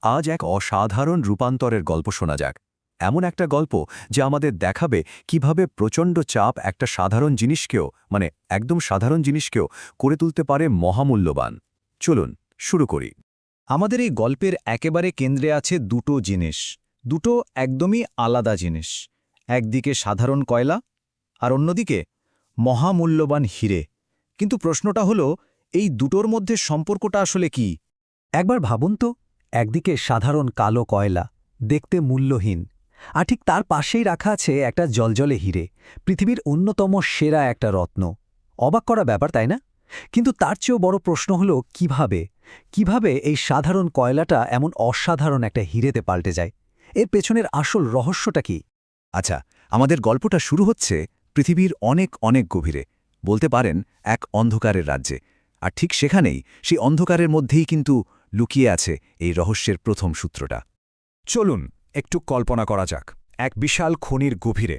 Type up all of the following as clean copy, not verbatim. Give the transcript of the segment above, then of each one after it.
আজ এক অসাধারণ রূপান্তরের গল্প শোনা যাক। এমন একটা গল্প যে আমাদের দেখাবে কিভাবে প্রচণ্ড চাপ একটা সাধারণ জিনিসকেও একদম সাধারণ জিনিসকেও করে তুলতে পারে মহামূল্যবান। চলুন শুরু করি। আমাদের এই গল্পের একেবারে কেন্দ্রে আছে দুটো জিনিস, দুটো একদমই আলাদা জিনিস। একদিকে সাধারণ কয়লা আর অন্যদিকে মহামূল্যবান হিরে। কিন্তু প্রশ্নটা হলো, এই দুটোর মধ্যে সম্পর্কটা আসলে কি? একবার ভাবুন তো, একদিকে সাধারণ কালো কয়লা, দেখতে মূল্যহীন, আর ঠিক তার পাশেই রাখা আছে একটা জলজলে হিরে, পৃথিবীর অন্যতম সেরা একটা রত্ন। অবাক করা ব্যাপার, তাই না? কিন্তু তার চেয়েও বড় প্রশ্ন হলো কিভাবে এই সাধারণ কয়লাটা এমন অসাধারণ একটা হিরেতে পাল্টে যায়? এর পেছনের আসল রহস্যটা কি? আচ্ছা, আমাদের গল্পটা শুরু হচ্ছে পৃথিবীর অনেক অনেক গভীরে, বলতে পারেন এক অন্ধকারের রাজ্যে। আর ঠিক সেখানেই, সেই অন্ধকারের মধ্যেই কিন্তু লুকিয়ে আছে এই রহস্যের প্রথম সূত্রটা। চলুন একটু কল্পনা করা যাক, এক বিশাল খনির গভীরে,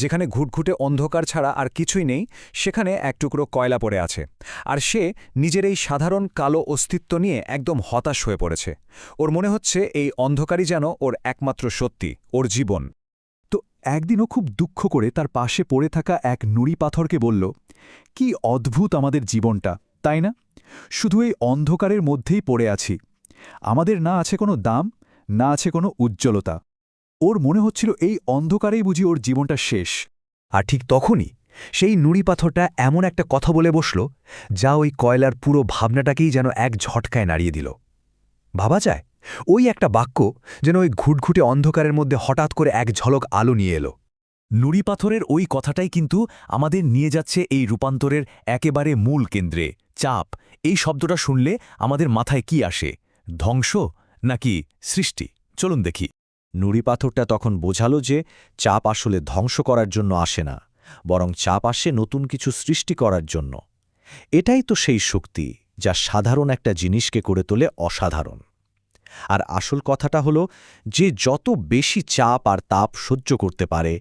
যেখানে ঘুটঘুটে অন্ধকার ছাড়া আর কিছুই নেই, সেখানে এক টুকরো কয়লা পড়ে আছে। আর সে নিজের এই সাধারণ কালো অস্তিত্ব নিয়ে একদম হতাশ হয়ে পড়েছে। ওর মনে হচ্ছে এই অন্ধকারই যেন ওর একমাত্র সত্যি, ওর জীবন। তো একদিনও খুব দুঃখ করে তার পাশে পড়ে থাকা এক নুড়ি পাথরকে বলল, কি অদ্ভুত আমাদের জীবনটা, তাই না? শুধু এই অন্ধকারের মধ্যেই পড়ে আছি। আমাদের না আছে কোনো দাম, না আছে কোনো উজ্জ্বলতা। ওর মনে হচ্ছিল এই অন্ধকারেই বুঝি ওর জীবনটা শেষ। আর ঠিক তখনই সেই নুড়ি পাথরটা এমন একটা কথা বলে বসল, যা ওই কয়লার পুরো ভাবনাটাকেই যেন এক ঝটকায় নাড়িয়ে দিল। ভাবা যায়, ওই একটা বাক্য যেন ওই ঘুটঘুটে অন্ধকারের মধ্যে হঠাৎ করে এক ঝলক আলো নিয়ে এলো। নুড়ি পাথরের ওই কথাটাই কিন্তু আমাদের নিয়ে যাচ্ছে এই রূপান্তরের একেবারে মূল কেন্দ্রে। চাপ, এই শব্দটা শুনলে আমাদের মাথায় কি আসে? ধ্বংস নাকি সৃষ্টি? চলুন দেখি। নুড়ি পাথরটা তখন বোঝালো যে চাপ আসলে ধ্বংস করার জন্য আসে না, বরং চাপ আসে নতুন কিছু সৃষ্টি করার জন্য। এটাই তো সেই শক্তি যা সাধারণ একটা জিনিসকে করে তোলে অসাধারণ। আর আসল কথাটা হলো যে যত বেশি চাপ আর তাপ সহ্য করতে পারে,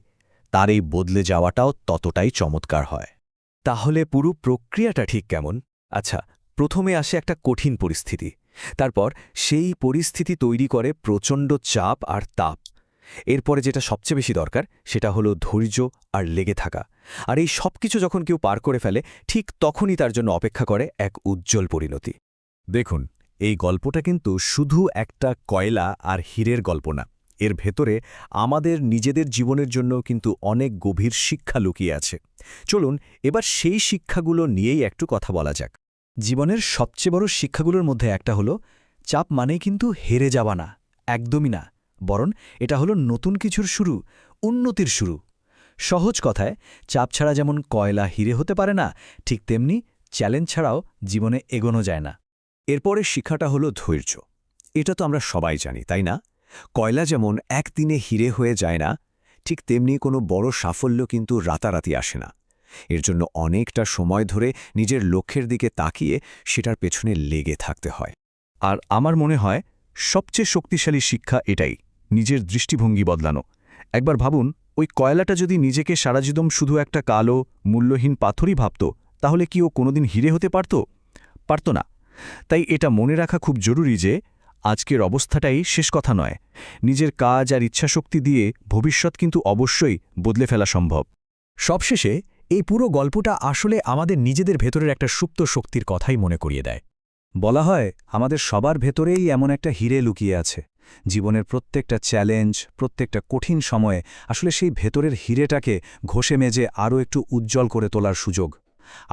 তার এই বদলে যাওয়াটাও ততটাই চমৎকার হয়। তাহলে পুরো প্রক্রিয়াটা ঠিক কেমন? আচ্ছা, প্রথমে আসে একটা কঠিন পরিস্থিতি, তারপর সেই পরিস্থিতি তৈরি করে প্রচণ্ড চাপ আর তাপ। এরপরে যেটা সবচেয়ে বেশি দরকার, সেটা হলো ধৈর্য আর লেগে থাকা। আর এই সব কিছু যখন কেউ পার করে ফেলে, ঠিক তখনই তার জন্য অপেক্ষা করে এক উজ্জ্বল পরিণতি। দেখুন, এই গল্পটা কিন্তু শুধু একটা কয়লা আর হীরের গল্প না। এর ভেতরে আমাদের নিজেদের জীবনের জন্য কিন্তু অনেক গভীর শিক্ষা লুকিয়ে আছে। চলুন এবার সেই শিক্ষাগুলো নিয়েই একটু কথা বলা যাক। জীবনের সবচেয়ে বড় শিক্ষাগুলোর মধ্যে একটা হলো, চাপ মানেই কিন্তু হেরে যাওয়া না, একদমই না, বরং এটা হলো নতুন কিছুর শুরু, উন্নতির শুরু। সহজ কথায়, চাপ ছাড়া যেমন কয়লা হিরে হতে পারে না, ঠিক তেমনি চ্যালেঞ্জ ছাড়াও জীবনে এগোনো যায় না। এরপরে শিক্ষাটা হলো ধৈর্য। এটা তো আমরা সবাই জানি, তাই না? কয়লা যেমন একদিনে হিরে হয়ে যায় না, ঠিক তেমনি কোনো বড় সাফল্য কিন্তু রাতারাতি আসে না। এর জন্য অনেকটা সময় ধরে নিজের লক্ষ্যের দিকে তাকিয়ে সেটার পেছনে লেগে থাকতে হয়। আর আমার মনে হয় সবচেয়ে শক্তিশালী শিক্ষা এটাই, নিজের দৃষ্টিভঙ্গি বদলানো। একবার ভাবুন, ওই কয়লাটা যদি নিজেকে সারাজীবন শুধু একটা কালো, মূল্যহীন পাথরই ভাবত, তাহলে কি ও কোনোদিন হিরে হতে পারত না। তাই এটা মনে রাখা খুব জরুরি যে আজকের অবস্থাটাই শেষ কথা নয়। নিজের কাজ আর ইচ্ছাশক্তি দিয়ে ভবিষ্যৎ কিন্তু অবশ্যই বদলে ফেলা সম্ভব। সবশেষে এই পুরো গল্পটা আসলে আমাদের নিজেদের ভেতরের একটা সুপ্ত শক্তির কথাই মনে করিয়ে দেয়। বলা হয়, আমাদের সবার ভেতরেই এমন একটা হিরে লুকিয়ে আছে। জীবনের প্রত্যেকটা চ্যালেঞ্জ, প্রত্যেকটা কঠিন সময়ে আসলে সেই ভেতরের হিরেটাকে ঘষে মেজে আরও একটু উজ্জ্বল করে তোলার সুযোগ।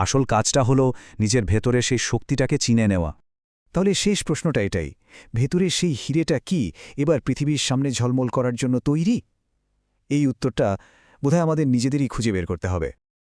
আসল কাজটা হলো নিজের ভেতরে সেই শক্তিটাকে চিনে নেওয়া। তাহলে শেষ প্রশ্নটা এটাই, ভেতরে সেই হিরেটা কি এবার পৃথিবীর সামনে ঝলমল করার জন্য তৈরি? এই উত্তরটা বোধহয় আমাদের নিজেদেরই খুঁজে বের করতে হবে।